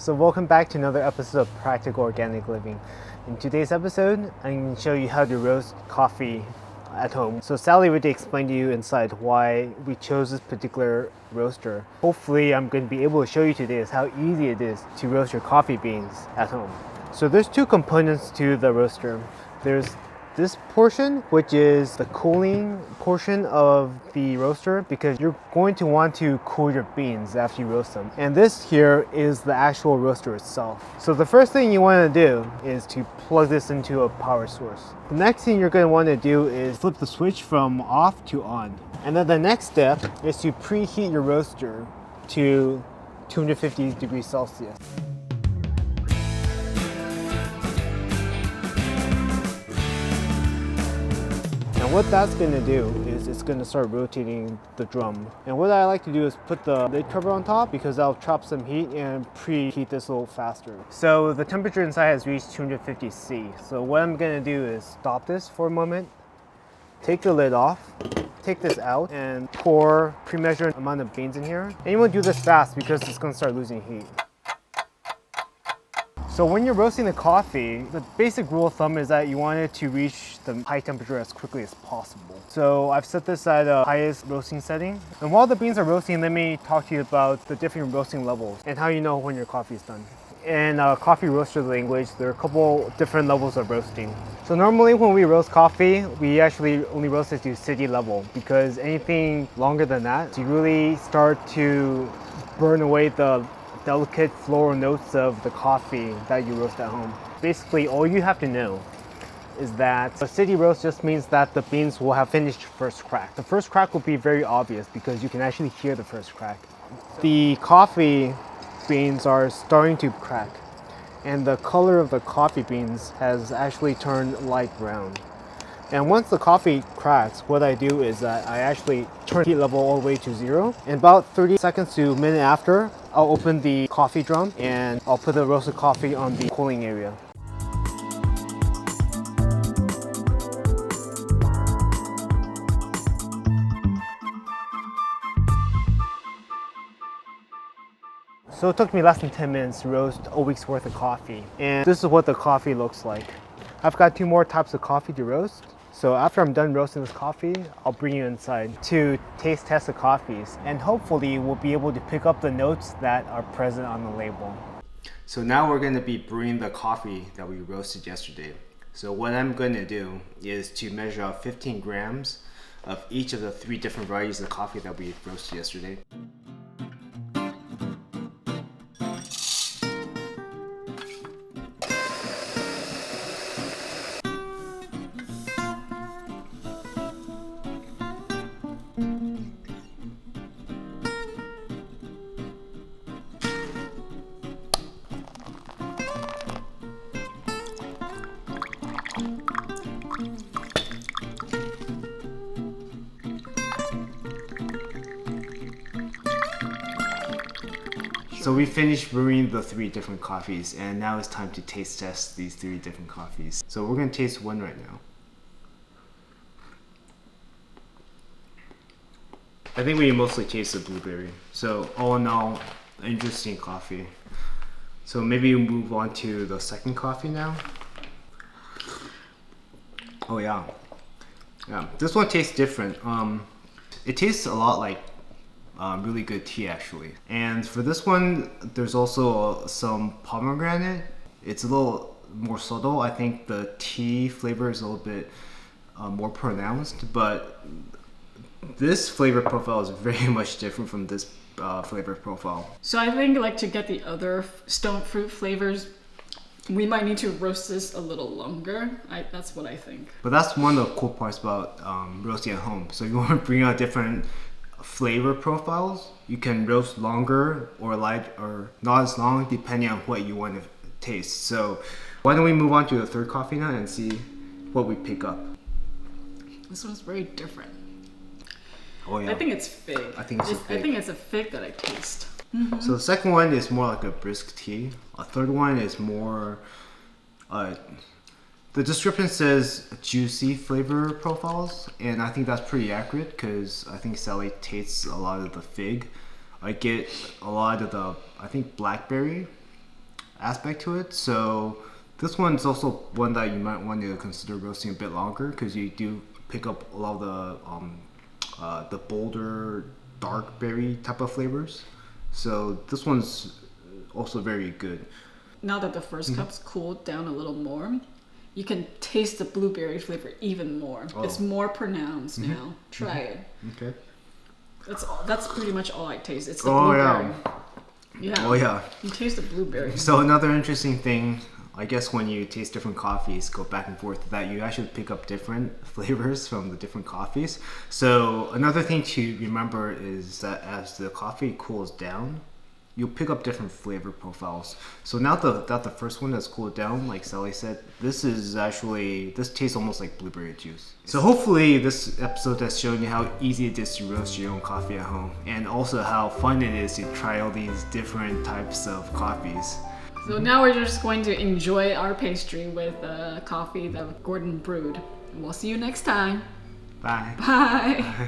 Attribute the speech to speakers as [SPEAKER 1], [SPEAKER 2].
[SPEAKER 1] So welcome back to another episode of Practical Organic Living. In today's episode, I'm going to show you how to roast coffee at home. So Sally already explained to you inside why we chose this particular roaster. Hopefully I'm going to be able to show you today is how easy it is to roast your coffee beans at home. So there's two components to the roaster. There's this portion, which is the cooling portion of the roaster, because you're going to want to cool your beans after you roast them. And this here is the actual roaster itself. So the first thing you want to do is to plug this into a power source. The next thing you're going to want to do is flip the switch from off to on. And then the next step is to preheat your roaster to 250 degrees Celsius. And what that's going to do is it's going to start rotating the drum. And what I like to do is put the lid cover on top because that'll trap some heat and preheat this a little faster. So the temperature inside has reached 250 C. So what I'm going to do is stop this for a moment, take the lid off, take this out, and pour pre-measured amount of beans in here. And you want to do this fast because it's going to start losing heat. So when you're roasting the coffee, the basic rule of thumb is that you want it to reach the high temperature as quickly as possible. So I've set this at the highest roasting setting. And while the beans are roasting, let me talk to you about the different roasting levels and how you know when your coffee is done. In coffee roaster language, there are a couple different levels of roasting. So normally when we roast coffee, we actually only roast it to city level, because anything longer than that, you really start to burn away the delicate floral notes of the coffee that you roast at home. Basically, all you have to know is that a city roast just means that the beans will have finished first crack. The first crack will be very obvious because you can actually hear the first crack. The coffee beans are starting to crack, and the color of the coffee beans has actually turned light brown. And once the coffee cracks, what I do is that I actually turn heat level all the way to 0. And about 30 seconds to a minute after, I'll open the coffee drum and I'll put the roasted coffee on the cooling area. So it took me less than 10 minutes to roast a week's worth of coffee. And this is what the coffee looks like. I've got 2 more types of coffee to roast. So after I'm done roasting this coffee, I'll bring you inside to taste test the coffees, and hopefully we'll be able to pick up the notes that are present on the label. So now we're going to be brewing the coffee that we roasted yesterday. So what I'm going to do is to measure out 15 grams of each of the 3 different varieties of coffee that we roasted yesterday. So we finished brewing the 3 different coffees, and now it's time to taste test these 3 different coffees. So we're going to taste one right now. I think we mostly taste the blueberry. So all in all, interesting coffee. So maybe we move on to the second coffee now. Oh yeah. This one tastes different. It tastes a lot like really good tea actually. And for this one, there's also some pomegranate. It's a little more subtle. I think the tea flavor is a little bit more pronounced, but this flavor profile is very much different from this flavor profile.
[SPEAKER 2] So I think like to get the other stone fruit flavors, we might need to roast this a little longer. That's what I think.
[SPEAKER 1] But that's one of the cool parts about roasting at home. So if you want to bring out different flavor profiles, you can roast longer or light or not as long depending on what you want to taste. So why don't we move on to the third coffee now and see what we pick up.
[SPEAKER 2] This one's very different.
[SPEAKER 1] Oh yeah.
[SPEAKER 2] I think it's fig.
[SPEAKER 1] I think
[SPEAKER 2] it's a fig that I taste. Mm-hmm.
[SPEAKER 1] So the second one is more like a brisk tea. A third one is more the description says juicy flavor profiles, and I think that's pretty accurate because I think Sally tastes a lot of the fig. I get a lot of the, I think, blackberry aspect to it. So this one's also one that you might want to consider roasting a bit longer because you do pick up a lot of the bolder dark berry type of flavors. So this one's also very good.
[SPEAKER 2] Now that the first cup's cooled down a little more, you can taste the blueberry flavor even more.
[SPEAKER 1] Oh.
[SPEAKER 2] It's more pronounced now. Try it.
[SPEAKER 1] Okay.
[SPEAKER 2] That's pretty much all I taste. It's the
[SPEAKER 1] Oh,
[SPEAKER 2] blueberry.
[SPEAKER 1] yeah.
[SPEAKER 2] Yeah.
[SPEAKER 1] Oh yeah.
[SPEAKER 2] You taste the blueberry.
[SPEAKER 1] So another interesting thing, I guess when you taste different coffees, go back and forth, that you actually pick up different flavors from the different coffees. So another thing to remember is that as the coffee cools down, you'll pick up different flavor profiles. So now that the first one has cooled down, like Sally said, this tastes almost like blueberry juice. So hopefully this episode has shown you how easy it is to roast your own coffee at home, and also how fun it is to try all these different types of coffees.
[SPEAKER 2] So now we're just going to enjoy our pastry with coffee that Gordon brewed. We'll see you next time.
[SPEAKER 1] Bye.
[SPEAKER 2] Bye.